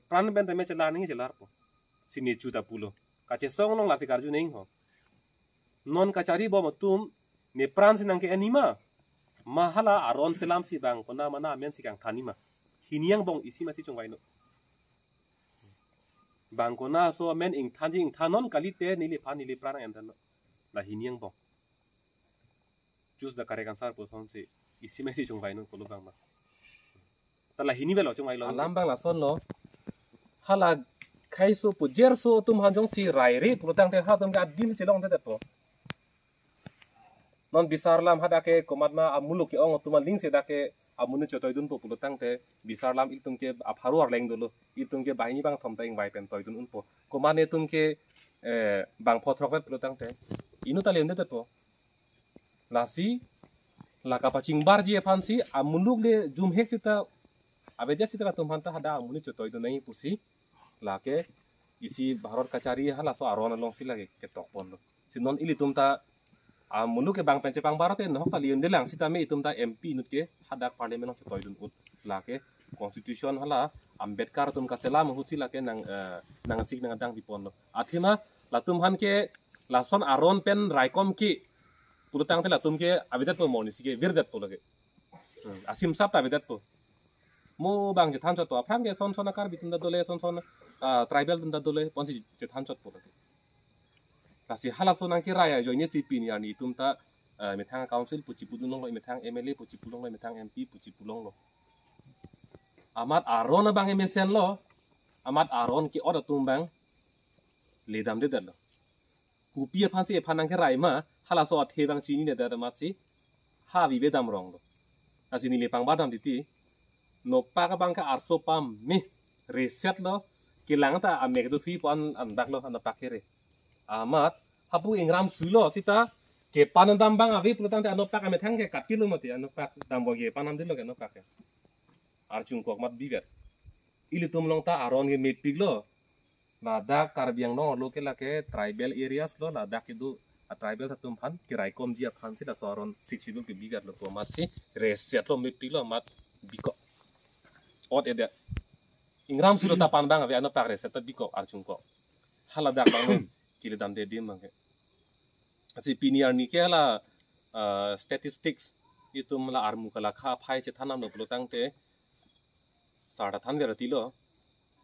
pran ben teme celar ning celar po sini juta pulo kace song long la si karju ning ho non kacari bo matum ne pran sinang ke anima mahala aron selam si bang kona mana men si kang thanima hiniang bong isi masi chungwai no bang kona so men ing thanon kalite nili phan nili pran en dan la hiniang bong jus da kare kan sar po son si isi masi chungwai no kolo bang ma tala hini belo chungwai lo alam bang la son lo hala khai so pu jer so tum han jong si rai re pulutang te ha tum ga din si long te po non bisar lam hadake komatma amuluk ki ong tuma ling se dake amunu chotoi dun po pulutang te bisar lam ik tum ke apharu ar leng dulu ik tum ke baini bang thom taing bai pen toy dun un po komane tum ke bang photrok vet pulutang te inu ta lem te po lasi la kapaching bar ji phansi amuluk le jum hek sita abeja sita tum hanta hada amunu chotoi dun nei pusi lake isi bharot kachari hala so aron long silage ke tok pon lo sinon ili tum ta mulu ke bang pence pang barat no kali unde lang sita me itum ta MP nut ke hadak parliament no chotoi dun ut la ke constitution hala Ambedkar tum ka selam hu sila ke nang sik nang dang dipon lo athima latum han ke lason aron pen raikom ki pulutang te latum ke abidat po moni sike virdat po lage asim sap ta abidat po mo bang je than chot to phang ke son son akar bitum da dole son son tribal tum da dole ponsi je than chot po lage kasi hala sonang ki raya joine si pin yani tumta metang council puci pulong lo metang MLA puci pulong lo metang MP puci pulong lo amat aron bang MSN lo amat aron ki oda tumbang ledam de dal kupia phansi phanang ki rai ma hala so the bang chini ne da ma si ha bi be dam rong lo asi ni le pang badam diti no pa ka bang ka arso pam mi reset lo kilang ta amek do 3 pon andak lo an pakere amat hapu ingram sulo sita ke panan dambang avi pulutang te anopak ame thang ke katil mati anopak dambo ge panam dilo ke anopak ke arjung kok mat bigat ili tum long ta aron ge mepig lo ladak karbiang no lo ke la ke tribal areas lo ladak itu tribal sa tum phan kirai kom ji phan sila soron 6 ke bigat lo to mat si reset lo mepig lo mat biko ot ede ingram sulo ta pan bang ave anopak reset ta biko arjung kok haladak bang kili dam de dim mangke asi piniar ni ke la statistics itu mala armu kala kha phai che thanam no pulutang te sarda than ver tilo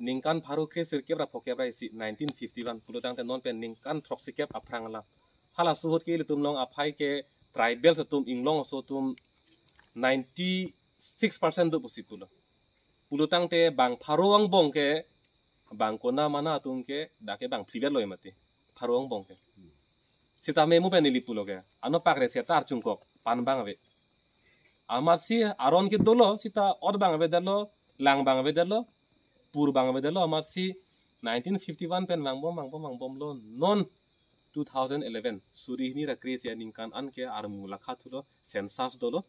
ningkan pharu ke sirke bra phoke bra isi 1951 pulutang te non pen ningkan throk sikep aprang la hala suhot ke tum long aphai ke tribal sa tum inglong so tum 96% do posipulo pulutang te bang pharuang bong ke bang kona mana tum ke dake bang privel loy mati pharuang bong ke sita me mu pen lipulo ke ano pakre setar chungkok pan bang ave amar si aron ke dolo sita od bang ave dalo lang bang ave dalo pur bang ave dalo amar si 1951 pen bang bom lo non 2011 suri ni ra kres ya ningkan an ke armu lakha thulo census dolo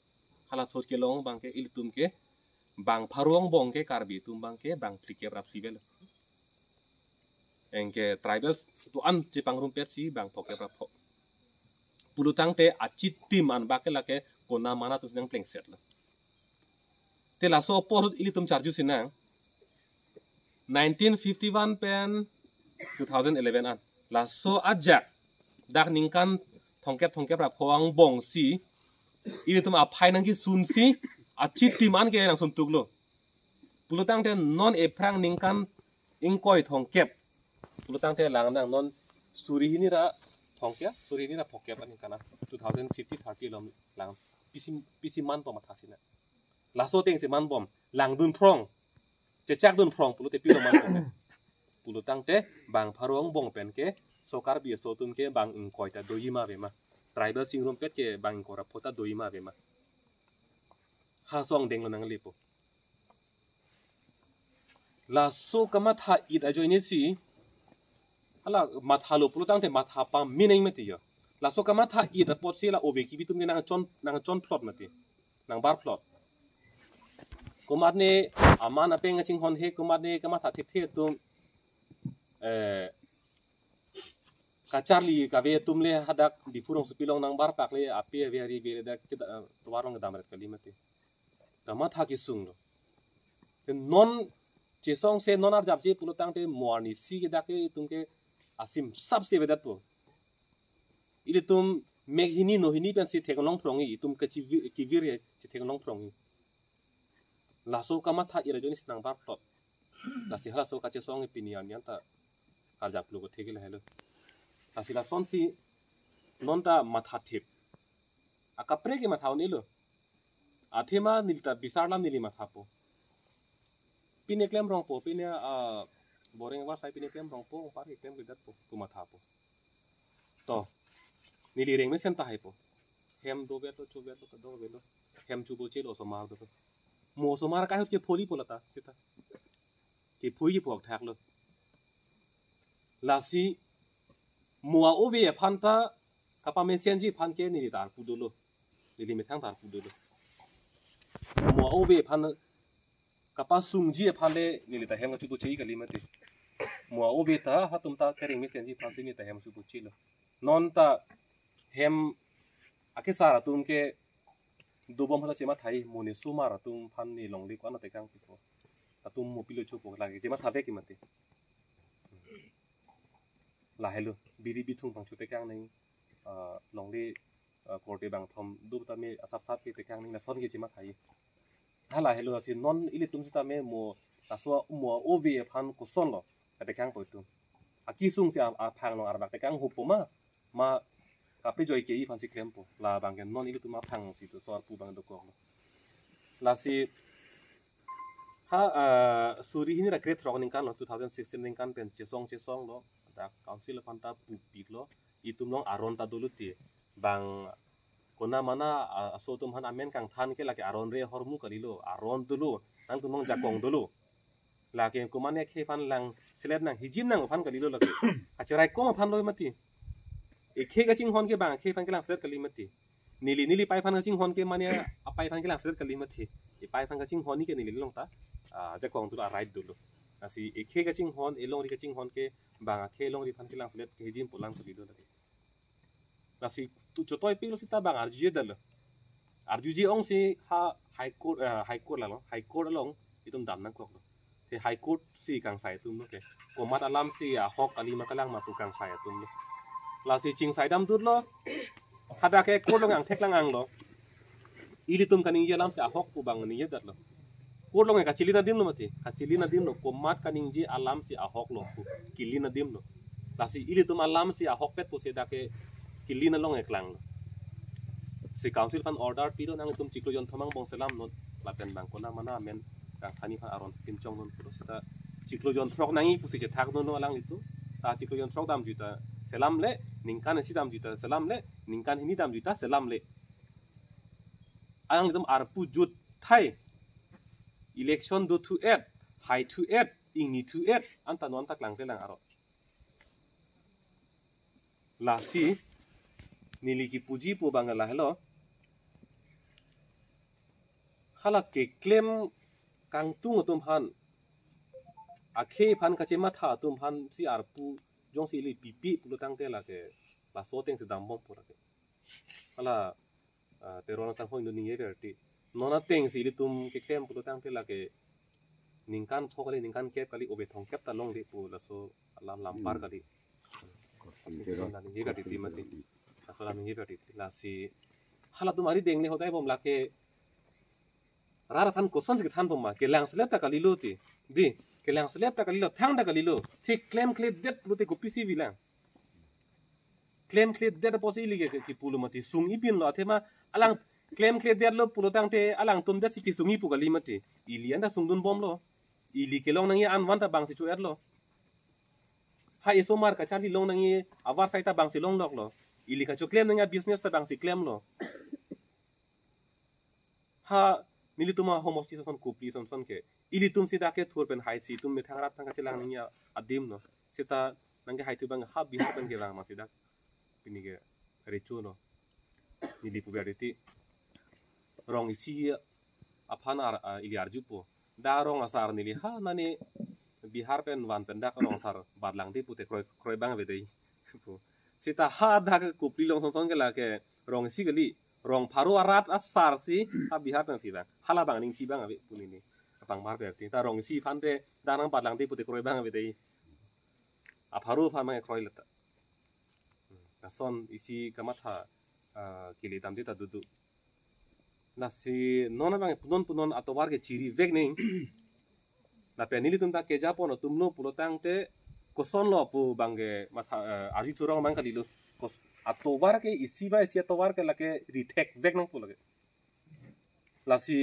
hala sot ke long bang ke iltum ke bang pharuang bong ke karbi tum bang ke bang prike ra privel engke tribals tu an ci pangrum persi bang poke rapo pulutang te acit tim an bakela ke kona mana tu nang pleng set la te la so por ili tum charju sinang 1951 pen 2011 an la so ajak dak ningkan thongkep rapo ang bong si ili tum aphai nang ki sun si acit tim an ke nang sun tuklo pulutang te non eprang ningkan ingkoi thongkep pulutang te lang nang non suri ni ra thongkya suri ni ra phokya pani kana 2050 30 lom lang pisi man pom thasina laso teng se man bom lang dun prong che chak dun prong pulute pilo man pom pulutang te bang pharong bong pen ke sokar bi so tum ke bang ing koita doima be ma tribal singrum pet ke bang kora phota doima be ma ha song deng nang lepo laso kama tha it ajo ni si hala mathalo pulutang te matha pam mineng meti yo la so ka matha i da pot sila ove ki bitum nang chon plot mati nang bar plot kumat ne aman apeng ching hon he kumat ne ka matha thik the tum kacharli ka ve tumle hadak dipurong supilong nang bar pakle ape veri bere da kita warong damret kali mati ka matha ki sung non Jesong se nonar jab je pulo tang te morni si ke dake tumke asim sab se vedat po. Ili tum meghini no hini pen si thekolong prongi tum ke kivir he si thekolong prongi. Laso kama tha ira joni sinang bar tot. Lasi hala so ka Jesong pinian yan ta karjap lo ko thekil helo. Lasi la son si nonta matha thip. Akapre ke matha nilo. Athema nilta bisarlam nili matha po. Pine klem rong po pine boring war sai pine klem rong po par klem bidat po kuma tha po to nili reng me sen ta hai po hem do beto chu beto ka do belo hem chu bo che lo so mar do mo so mar ka hot ke pholi polata sita ke phoi ki phok thak lo lasi mua ove phanta kapa me senji phan ke nili dar pu do lo nili me thang dar pu do lo mua ove phan kapa sungji phale nili ta hem chu bu chei kali mate mua ove ta hatum ta kering me senji phan sini ta hem chu bu chilo non ta hem ake sara tum ke dobom hala chema thai moni sumara tum phan ni longli ko na te kang tipo atum mo pilo chu pok lagi chema thabe ki mate la hello biri bithung pang chu te kang nei longli korte bang thom dub ta me asap sap ke te kang nei na son ke chema thai hala hello si non ili tum sita me mo aswa mo ove phan ko son lo te kang po tum aki sung si a phang lo arbak te kang hu po ma kape joy ke i phan si klem po la bang gen non ili tum ma phang si to sor pu bang do ko la si ha suri hini ra great rock ning kan lo 2016 ning kan pen chesong lo da council phan ta pu pik lo i tum long aron ta doluti bang kona mana so tum han amen kang than ke la ke aron re hormu kalilo aron dulu nang tum nong jakong dulu la ke ko mane khe phan lang selet nang hijin nang phan kalilo la acharai ko ma phan loi mati e khe ga ching hon ke bang khe phan ke lang selet kali mati nili pai phan ga ching hon ke mane apai phan ke lang selet kali mati e pai phan ga ching hon ni ke nili long ta jakong dulu right dulu asi e khe ga ching hon e long ri ga ching hon ke bang khe long ri phan ke lang selet ke hijin pulang kalilo la nasi tu chotoi pilo sita bang arjuje dal arjuje ong si ha high court la lo high court long itum dam nang kok lo te high court si kang sai tum lo ke ko mat alam si a hok ali makalang ma tu kang sai tum lo la si ching sai dam dut lo hada ke court lo ang thek lang ang lo ili tum kaning ye lam si a hok pu bang ni ye dat lo court lo ka chili na dim lo mati ka chili na dim lo ko mat kaning ji alam si a hok lo pu kili na dim lo la si ili tum alam si a hok pet pu se da ke kili na long eklang si council pan order piro nang tum chiklo jon thamang bong selam non lapen bang kona mana men kang thani phan aron pin chong non puro sita chiklo jon throk nangi pusi je thak non alang itu ta chiklo jon throk dam juta selam le ningkan si dam juta selam le ningkan hini dam juta selam le alang itum arpu jut thai election do to add high to add ingi to add anta non tak lang lang aro la si nili ki puji po bangala hello halak ke claim kang tung tum han akhe phan ka chema tha tum han si arpu jong si li pipi pulo tang te la ke la so teng se dam bom pura ke hala terona sang hoi ni ye verti nona teng si li tum ke claim pulo tang te la ke ningkan phokali ningkan kep kali obe thong kep ta long de pu la so lam par kali la ni ye ga ti mati asola mingi berarti la si hala tumari dengne hodai bom la ke rara phan koson se than bom ma ke lang slep ta kalilo ti di ke lang slep ta kalilo thang ta kalilo thi claim clip det pute ko pc bilang claim clip det posi li ke ki pulu mati sung ipin lo thema alang claim clip det lo pulo tang te alang tum det si ki sungi pu kali mati ilian da sungdun bom lo ili ke long nang ye an wan ta bang si chu er lo ha isomar ka chali long nang ye avar sai ta bang si long lok lo ili ka claim nga business ta bang si claim lo ha nili tuma home office son kupli son ke ili tum si da ke thur pen hai si tum me thang rat thang ka chilang ning ya adim no sita nang ke hai tu bang ha bi ha pen ke bang ma si da pini ke rechu no nili pu beriti rong isi aphana ili arju po da rong asar nili ha nani bihar pen wan pen da rong sar badlang ti pu te kroi bang ve dei pu sita ha da ke kupli long son ke la ke rong si gali rong pharu arat asar si ha bihar nang si bang hala bang ning si bang ave puni ni pangbar berarti ta rong si pan te danang padlang ti putih kroi bang bete apharu pan mang kroi leta nason isi kamatha kili tam ti ta dudu nasi nona bang punon atobar ke ciri vek ning na penili tum ta keja pono tumno pulotang te koson lo pu bangge matha aji turang bang kalilu kos atobar ke isi ba isi atobar ke lake retek vek nang pulage lasi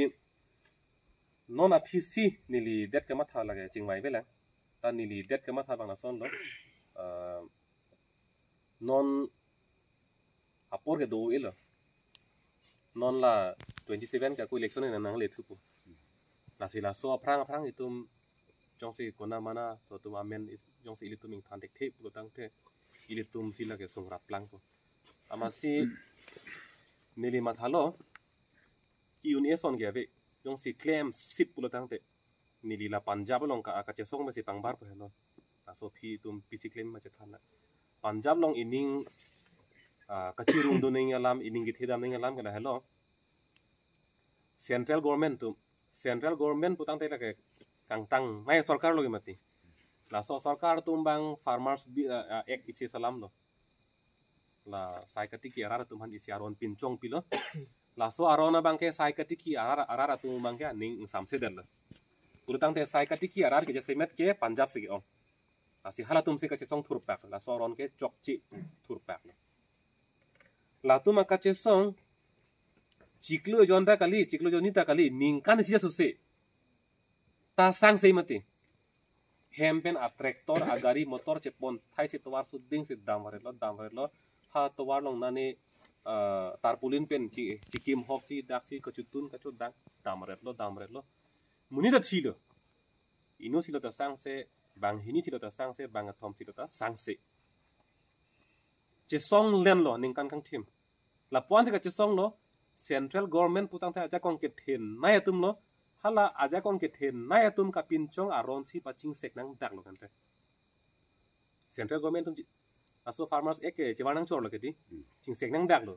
nona phisi nili det ke matha lage chingwai bela ta nili det ke matha bang na son lo non apor ke do ilo non la 27 ka ku election na nang le thupu lasi la so aprang itum jong si kona mana so tum amen jong si ilitum ing than tek the pulotang te ilitum sila ke songrap lang ko amasi nili mathalo iun eson ge be jong si claim sip pulotang te nili la punjab long ka che song ma si pangbar ko hello so phi tum pc claim ma che thana punjab long ining ka chirung do ning alam ining gi thedam ning alam kana hello central government putang te la ke kangtang mai sarkar logi mati la so sarkar tumbang farmers ek isi salam lo la saikati ki arara tumhan isi aron pinchong pilo la so arona bangke saikati ki arara tumbang ke ning samse del purutang te saikati ki arar ke jesemet ke punjab sigi ong asi hala tum se ka chesong thurpak la so ron ke chokchi thurpak la tuma ka chesong chiklo jonita kali ningkan sia suse ta sang sei mati hempen a tractor a gari motor chepon thai se towar suding se damare lo ha towar long nani tarpulin pen chikim hop si daksi kachutun kachut dang damare lo muni da thilo ino silo ta sang se bang hini silo ta sang se bang thom silo ta sang se che song len lo ningkan kang thim la puan se ka che song lo central government putang tha aja kong ke then nai atum lo hala aja kong ke then nai atum ka pinchong aron si paching sek nang dak lo kan te central government tum aso farmers ek chewanang chor lo ke ti ching sek nang dak lo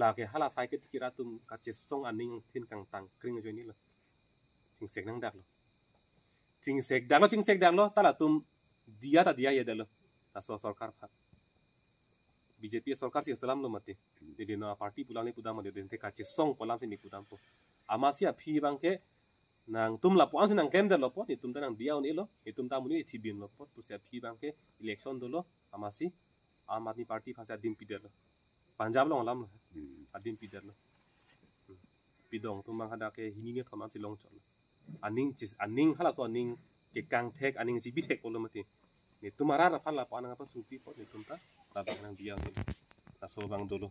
la ke hala sai ke tikira tum ka che song aning thin kang tang kring jo ni lo ching sek nang dak lo ching sek dak lo tala tum dia ye dalo aso sarkar phat BJP sarkar si salam lo mati jadi na parti pulang ni pudam de te ka che song polam si ni pudam po amasia phi bang ke nang tum la puan sinang kem de lo po ni tum ta nang dia ni lo ni tum ta muni thi bin lo po tu sia phi bang ke election do lo amasi am admi party phasa dim pider lo punjab lo lam adim pider lo pidong tum bang hada ke hini ni thama si long chol aning hala so aning ke kang thek aning si bi thek lo mati ni tumara ra phala pa nang pa supi po ni tum ta la bang nang dia ni aso bang dolo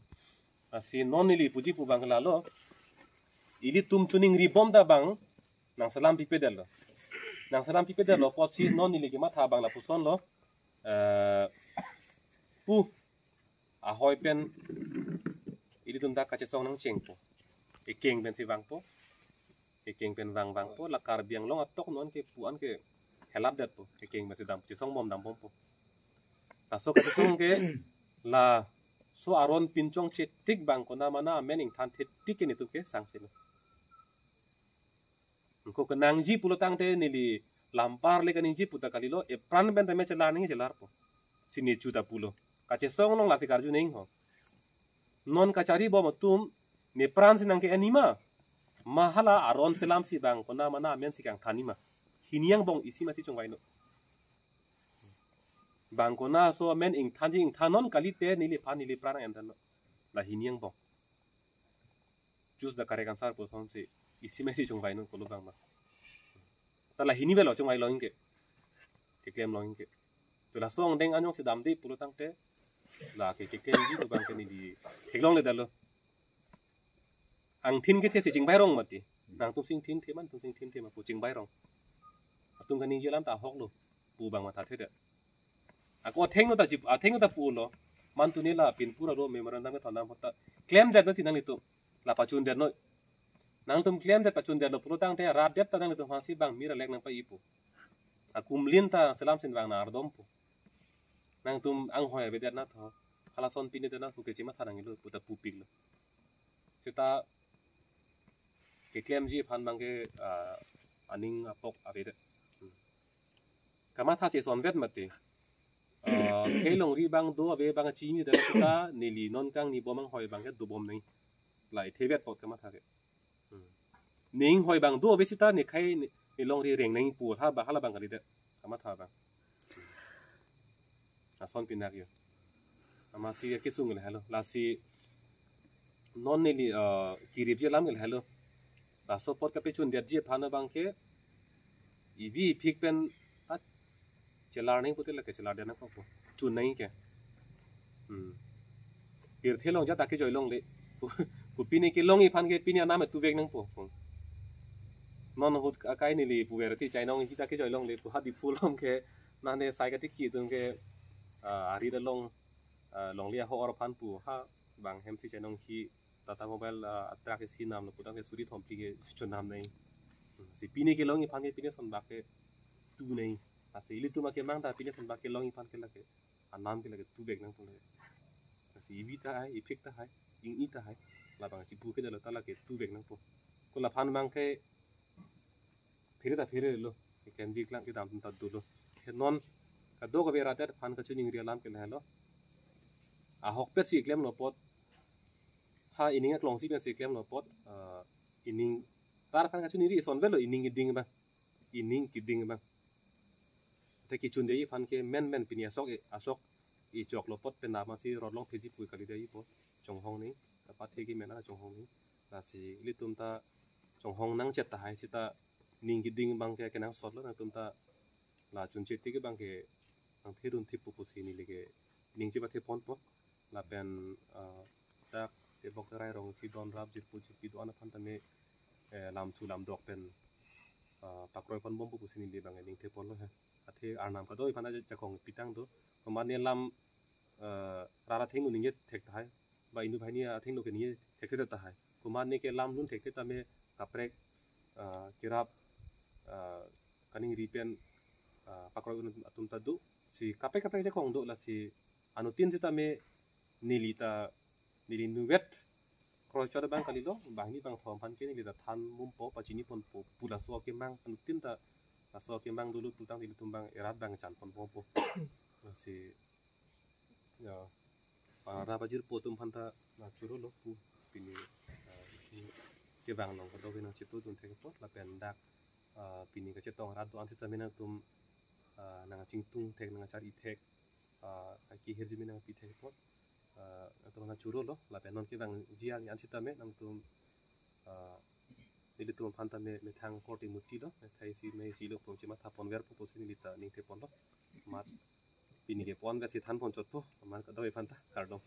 asi non ili puji pu bang la lo ili tum tuning ri bom da bang nang salam pipe del lo po si non ili ki matha bang la puson lo pu a hoi pen ili tum da ka che song nang cheng po e keng ben si bang po e keng pen bang po la kar biang long atok non ke pu an ke helap dat po e keng ben si dam che song bom dam bom po ta so ka che song ke la so aron pinchong che tik bang ko na mana mening than the tik ni tu ke sang se lo ko kenang ji pulotang te nili lampar le kaning ji puta kalilo e pran ben tame chelar ning chelar po sini chuta pulo ka che song long la si karju ning ho non ka chari bo matum ne pran sinang ke anima mahala aron selam si bang ko na mana men si kang thanima hiniang bong isi masi chongwai no bang ko na so men ing thanji ing thanon kali te nili phan nili pran en dan la hiniang bong jus da kare kan sar po son si isi mesi chongwai no ko lo bang ma ta la hini belo chongwai lo ingke ke klem lo ingke to la song deng anyong si dam de pulo tang te la ke klem ji to bang ke ni di heglong le dalo ang thin ke the si jing bai rong mati nang tum sing thin the man tum sing thin the ma pu jing bai rong atung kan ni yelam ta hok lo pu bang ma tha the de ako theng no ta ji a theng no ta pu lo man tu ni la pin pura ro memorandum ke thana hota claim that no ti nang ni tu la pachun der no nang tum claim that pachun der lo pu tang te rat dep ta nang ni tu hasi bang mira lek nang pa ipu akum lin ta salam sin bang na ardom pu nang tum ang hoya be der na tho hala son pin de na ku ke chi ma thanang lo pu ta pu pik lo sita ke claim ji phan bang ke aning apok avede kama tha se son vet mate ke long ri bang do ave bang chi ni da ta ni li non kang ni bomang hoi bang ke du bom nei lai the vet pot kama tha ke ning hoi bang do ave sita ni khai ni long ri reng nei pu ha ba hala bang kali de kama tha bang a son pinak yo ama si ke sung le hello la si non ni li kirip je lam le hello la so pot ka pe chun dia je phana bang ke ivi phik pen chelar नहीं पुते लगे chelar देना को चुन नहीं क्या फिर थे लोग जा ताकि जोई लोग ले पुपीने के लोग ही फान के पीने नाम है तू वेग नंग पो नॉन होट काय नीली पुवेरती चाइना ही ताकि जोई लोग ले पुहा दी फुल लोग के नाने साइकेटिक की तुम के आरी द लोग लोग लिया हो और फान पु हा बांग हेम सी चाइना ही टाटा मोबाइल अत्रा के सी नाम लो पुता के सुरी थोम पी के चुन नाम नहीं सी पीने के लोग ही फान के पीने सन बाके तू नहीं asli itu makin mang tapi ni sen pakai long ipan ke lagi anam ke lagi tu beg nang tu lagi asli ibi ta hai ipik ta hai ing ita hai la bang cipu ke dalam ta lagi tu beg nang tu ko la pan mang ke फिर लो kenji klang ke dam ta dulu non ka do ka be ratet pan ka chuning ria lam ke la lo a hok pet si klem no pot ha ining a klong si pe si klem no pot ining tar pan ka chuning ri son velo ining ding ba ining kiding baแต่กิจจุนเดียพันke menปีนี้asokอีจอกลปดเป็นน้ำมาที่รถลงเพจิปุยกันเลยยี่ปะจงห้องนี้แต่ปัตเทกิเมน่าจงห้องนี้แต่สิลิตุมตาจงห้องนั่งเจ็ดตาให้สิตานิ่งกิดิ่งบางแกนั่งสดแล้วนะตุมตาลาจุนเจ็ดที่ก็บางแกบางที่รุ่นที่ปุกุสีนี่เลยนิ่งจีบัตเทปอนปะลาเป็นจากเดี๋ยวบอกจะไรรองสิดอนรับจิตปุจิตปิดวันพันตามีลำสูลำดอกเป็นปักรอยพันบอมปุกุสีนี่เลยบางแกนิ่งเทปอนแล้วฮะathi arnam ka doi phana jakong pitang do mane lam rara thing uning thek thai ba inu bhai ni thing no ke ni thek thek ta hai kuman ne ke lam nun thek ta me kaprek kirap kaning ripen pakroi atum ta du si kape jakong do la si anutin si ta me nili nuget kroi chada bang kali do bang ni bang thom phan ke ni da than mum po pachini pon po pula so ke mang anutin ta so kembang dulu tutang di tumbang erat bang can pon pompo si ya para bajir potum phanta na churo lo pu pini ke bang nong ko do bina chitu tun thek pot la pen dak pini ka chetong rat do an si tamina tum nang chingtung thek nang chari thek ki herji mina pi thek pot to na churo lo la pen non ke bang jia ni an si tame nang tum ini tuh pantai me thang korti muti do, thai si me si lo pun cuma thapon ver pun posin ini ta ning te pon do, mat ini ke pon ver si than pon cot po, mat kadoi pantai kardong.